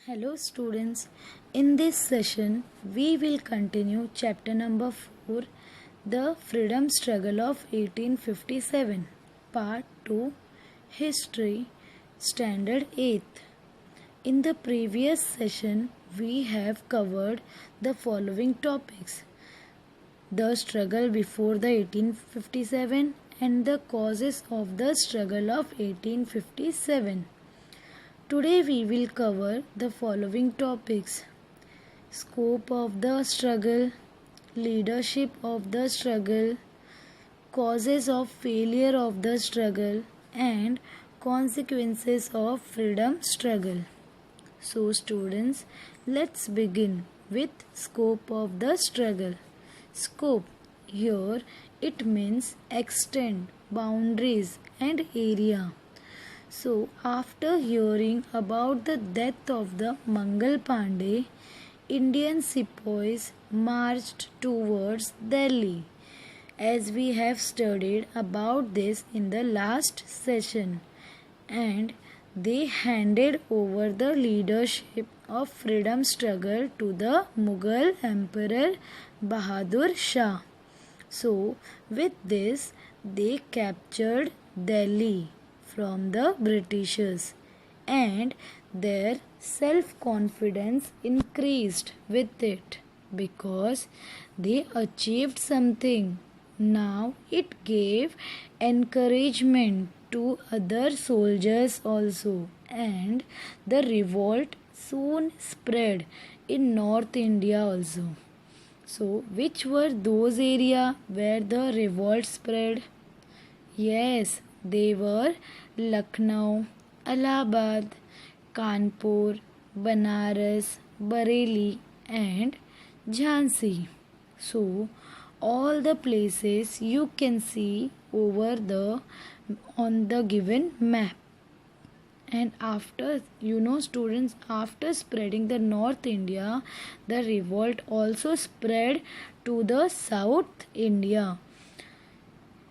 Hello students, in this session we will continue chapter number 4, The Freedom Struggle of 1857, Part 2, History, Standard 8th. In the previous session we have covered the following topics: the struggle before the 1857 and the causes of the struggle of 1857. Today we will cover the following topics: scope of the struggle, leadership of the struggle, causes of failure of the struggle, and consequences of freedom struggle. So students, let's begin with scope of the struggle. Scope here it means extent, boundaries and area. So, after hearing about the death of the Mangal Pandey, Indian sepoys marched towards Delhi. As we have studied about this in the last session, and they handed over the leadership of freedom struggle to the Mughal Emperor Bahadur Shah. So, with this, they captured Delhi from the Britishers, and their self-confidence increased with it because they achieved something. Now it gave encouragement to other soldiers also, and the revolt soon spread in North India also. So, which were those areas where the revolt spread? Yes, they were Lucknow, Allahabad, Kanpur, Banaras, Bareilly and Jhansi. So, all the places you can see on the given map. And after, students, after spreading the North India, the revolt also spread to the South India.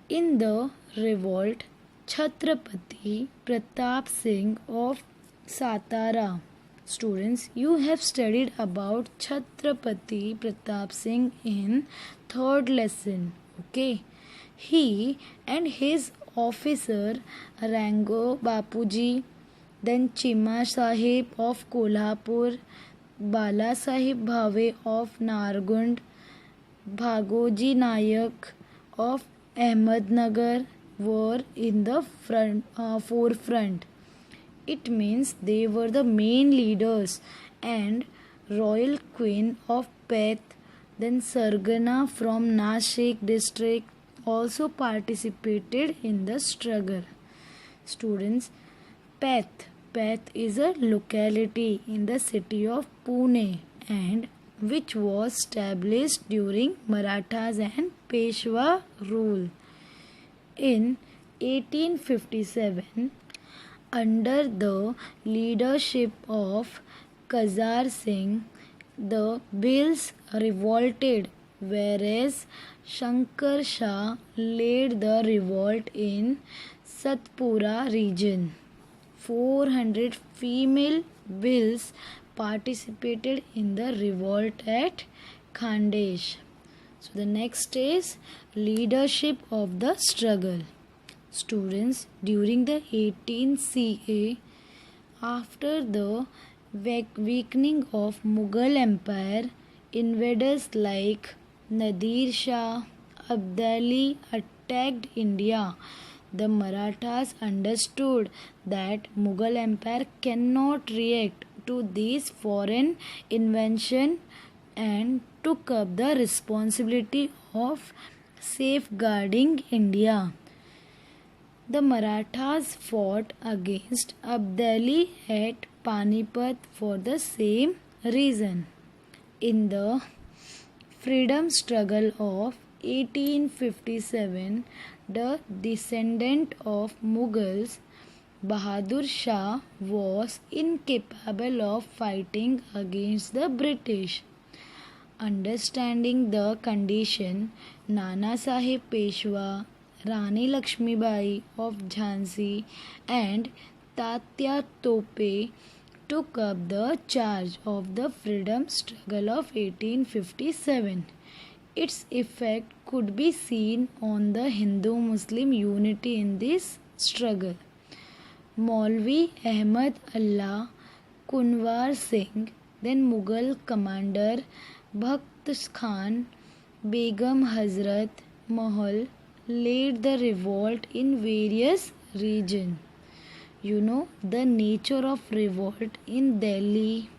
In the revolt, Chhatrapati Pratap Singh of Satara. Students, you have studied about Chhatrapati Pratap Singh in third lesson. Okay. He and his officer Rango Bapuji, then Chima Sahib of Kolhapur, Bala Sahib Bhave of Nargund, Bhagoji Nayak of Ahmednagar were in the forefront. It means they were the main leaders, and Royal Queen of Peth, then Sargana from Nashik district also participated in the struggle. Students, Peth is a locality in the city of Pune and which was established during Marathas and Peshwa rule. In 1857, under the leadership of Khazar Singh, the Bhils revolted, whereas Shankar Shah led the revolt in Satpura region. 400 female Bhils participated in the revolt at Khandesh. So the next is leadership of the struggle. Students, during the 18th CA, after the weakening of Mughal Empire, invaders like Nadir Shah, Abdali attacked India. The Marathas understood that Mughal Empire cannot react to these foreign invasion and took up the responsibility of safeguarding India. The Marathas fought against Abdali at Panipat for the same reason. In the freedom struggle of 1857, the descendant of Mughals, Bahadur Shah, was incapable of fighting against the British. Understanding the condition, Nana Sahib Peshwa, Rani Lakshmibai of Jhansi and Tatya Tope took up the charge of the freedom struggle of 1857. Its effect could be seen on the Hindu-Muslim unity in this struggle. Maulvi Ahmad Allah Kunwar Singh, then Mughal commander Bakht Khan Begum Hazrat Mahal led the revolt in various regions. You know, the nature of revolt in Delhi,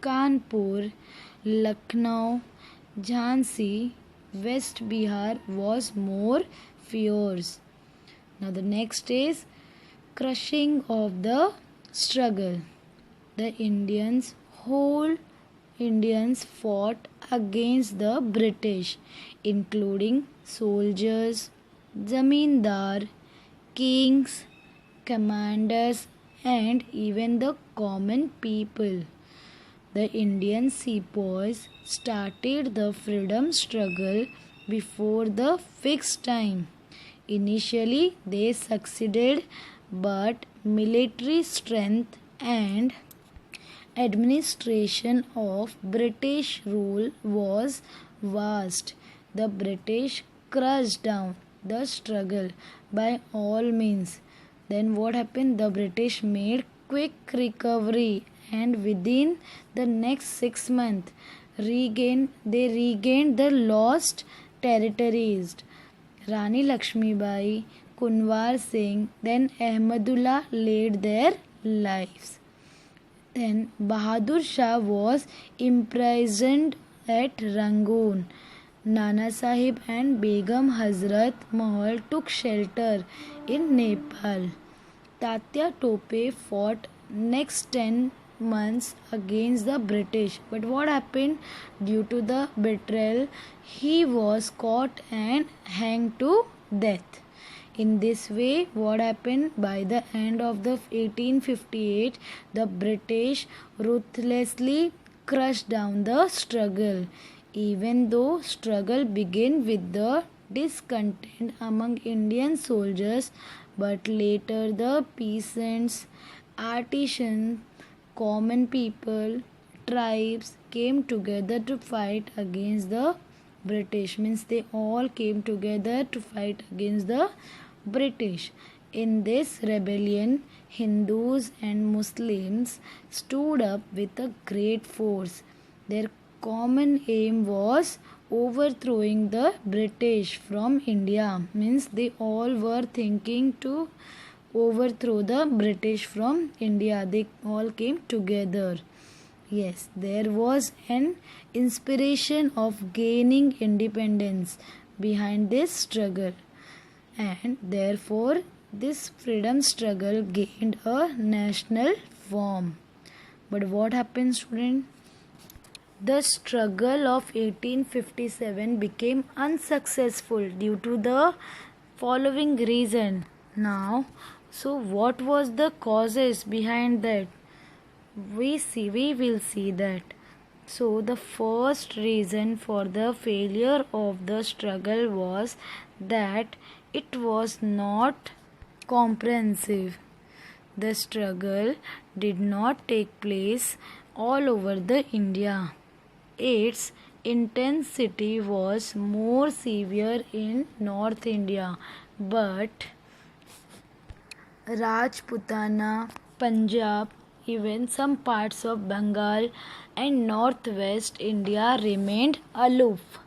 Kanpur, Lucknow, Jhansi, West Bihar was more fierce. Now the next is crushing of the struggle. The whole Indians fought against the British, including soldiers, zamindar, kings, commanders, and even the common people. The Indian sepoys started the freedom struggle before the fixed time. Initially, they succeeded, but military strength and administration of British rule was vast. The British crushed down the struggle by all means. Then what happened? The British made quick recovery, and within the next 6 months they regained the lost territories. Rani Lakshmibai, Kunwar Singh, then Ahmadullah laid their lives. Then Bahadur Shah was imprisoned at Rangoon. Nana Sahib and Begum Hazrat Mahal took shelter in Nepal. Tatya Tope fought next 10 months against the British. But what happened? Due to the betrayal, he was caught and hanged to death. In this way, what happened? By the end of the 1858, the British ruthlessly crushed down the struggle. Even though struggle began with the discontent among Indian soldiers, but later the peasants, artisans, common people, tribes came together to fight against the British. Means they all came together to fight against the British. In this rebellion, Hindus and Muslims stood up with a great force. Their common aim was overthrowing the British from India. Means they all were thinking to overthrow the British from India. They all came together. Yes, there was an inspiration of gaining independence behind this struggle, and therefore this freedom struggle gained a national form. But what happened, student? The struggle of 1857 became unsuccessful due to the following reason. Now, so what was the causes behind that? We will see that. So the first reason for the failure of the struggle was that it was not comprehensive. The struggle did not take place all over the India. Its intensity was more severe in North India, but Rajputana, Punjab, even some parts of Bengal and northwest India remained aloof.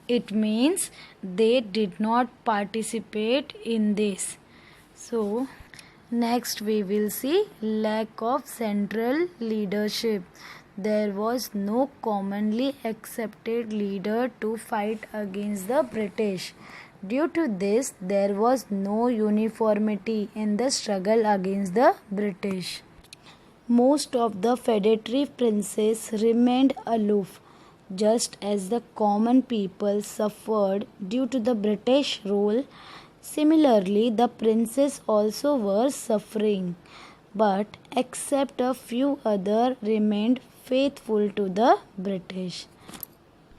It means they did not participate in this. So, next we will see lack of central leadership. There was no commonly accepted leader to fight against the British. Due to this, there was no uniformity in the struggle against the British. Most of the feudatory princes remained aloof, just as the common people suffered due to the British rule. Similarly, the princes also were suffering, but except a few others remained faithful to the British.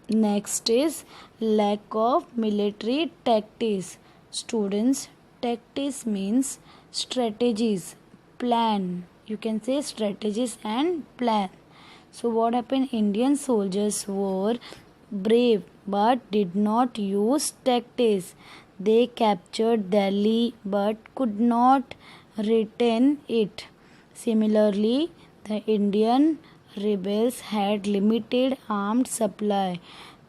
Next is lack of military tactics. Students, tactics means strategies, plan, you can say strategies and plan. So what happened? Indian soldiers were brave but did not use tactics. They captured Delhi but could not retain it. Similarly, the Indian rebels had limited armed supply.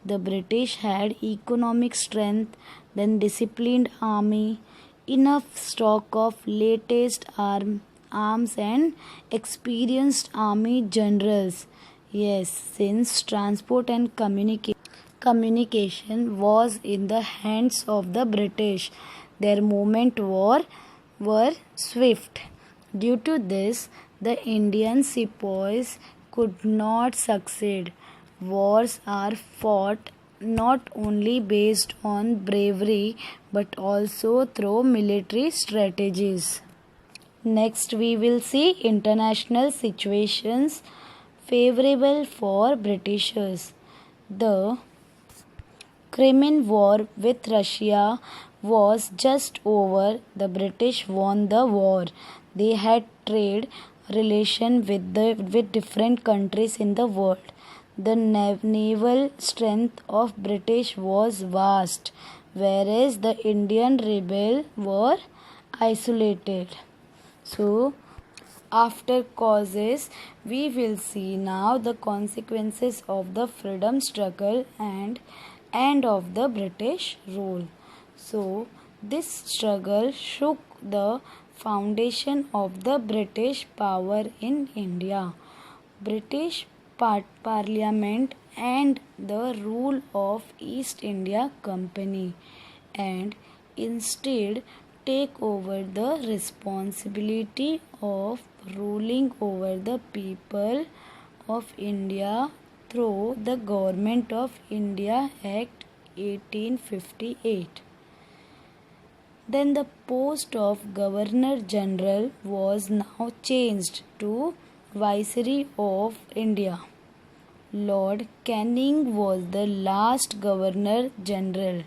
The British had economic strength, then disciplined army, enough stock of latest arms and experienced army generals. Yes, since transport and communication was in the hands of the British, their movement were swift. Due to this, the Indian sepoys could not succeed. Wars are fought not only based on bravery but also through military strategies. Next, we will see international situations favorable for Britishers. The Crimean War with Russia was just over. The British won the war. They had trade relation with different countries in the world. The naval strength of British was vast, whereas the Indian rebels were isolated. So, after causes, we will see now the consequences of the freedom struggle and end of the British rule. So, this struggle shook the foundation of the British power in India. British Parliament and the rule of East India Company, and instead take over the responsibility of ruling over the people of India through the Government of India Act 1858. Then the post of Governor General was now changed to Viceroy of India. Lord Canning was the last Governor General.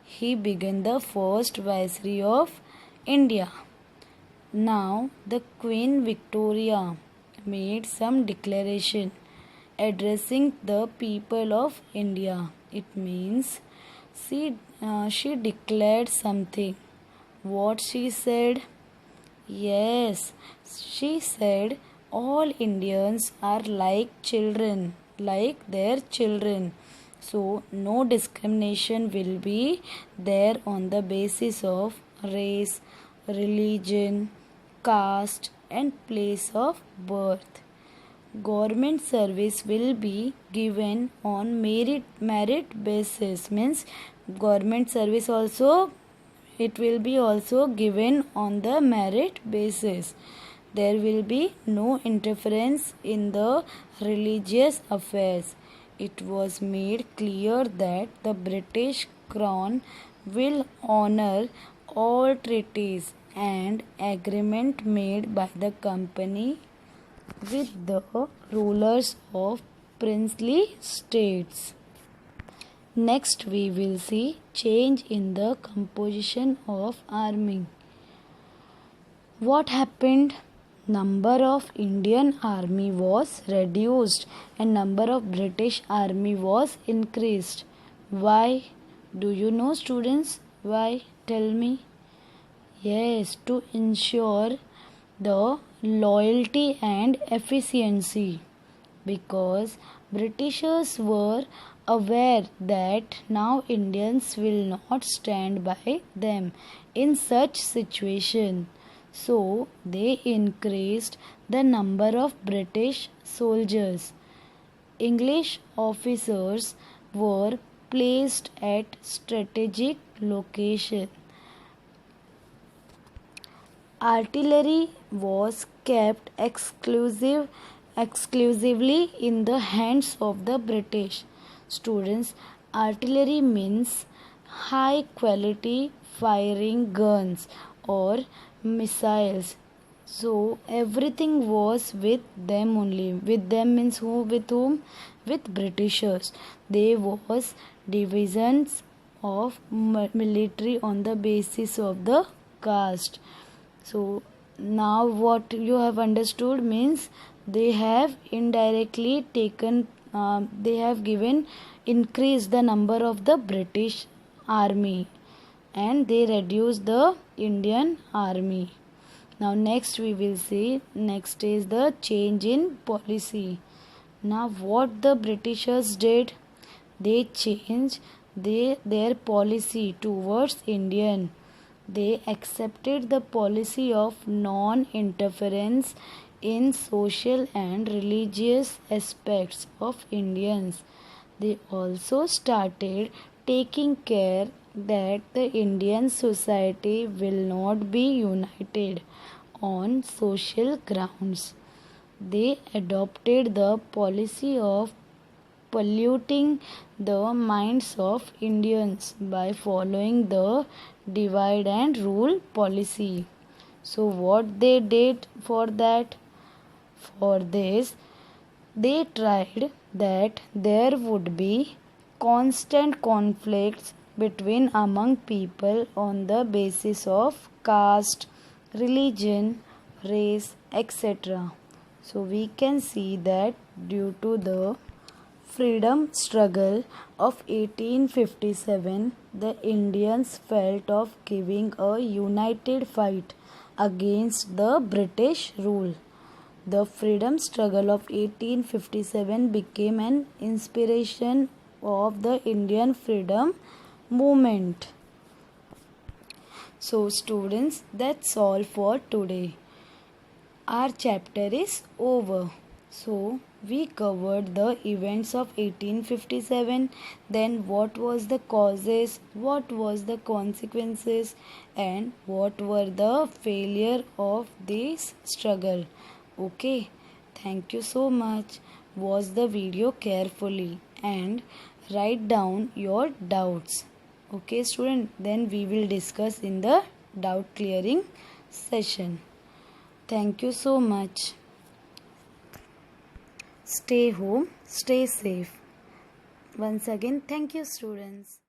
He became the first Viceroy of India. Now the Queen Victoria made some declaration addressing the people of India. It means she declared something. What she said? Yes, she said all Indians are like children, like their children. So no discrimination will be there on the basis of race, religion, caste and place of birth. Government service will be given on merit basis, means government service also it will be also given on the merit basis. There will be no interference in the religious affairs. It was made clear that the British Crown will honor all treaties and agreement made by the company with the rulers of princely states. Next, we will see change in the composition of army. What happened? Number of Indian army was reduced and number of British army was increased. Why? Do you know, students? Why? Tell me. Yes, to ensure the loyalty and efficiency, because Britishers were aware that now Indians will not stand by them in such situation. So they increased the number of British soldiers. English officers were placed at strategic locations. Artillery was kept exclusively in the hands of the British. Students, artillery means high quality firing guns or missiles. So everything was with them only. With them means who? With whom? With Britishers. There was divisions of military on the basis of the caste. So now what you have understood means they have indirectly taken, they have given increased the number of the British army and they reduced the Indian army. Now next we will see, next is the change in policy. Now what the Britishers did, they changed their policy towards Indian. They accepted the policy of non-interference in social and religious aspects of Indians. They also started taking care that the Indian society will not be united on social grounds. They adopted the policy of polluting the minds of Indians by following the divide and rule policy. So, what they did for that? For this, they tried that there would be constant conflicts between among people on the basis of caste, religion, race, etc. So we can see that due to the freedom struggle of 1857, the Indians felt of giving a united fight against the British rule. The freedom struggle of 1857 became an inspiration of the Indian freedom movement. So students, that's all for today. Our chapter is over. So we covered the events of 1857, then what was the causes, what was the consequences, and what were the failure of this struggle. Okay, thank you so much. Watch the video carefully and write down your doubts. Okay student, then we will discuss in the doubt clearing session. Thank you so much. Stay home, stay safe. Once again, thank you students.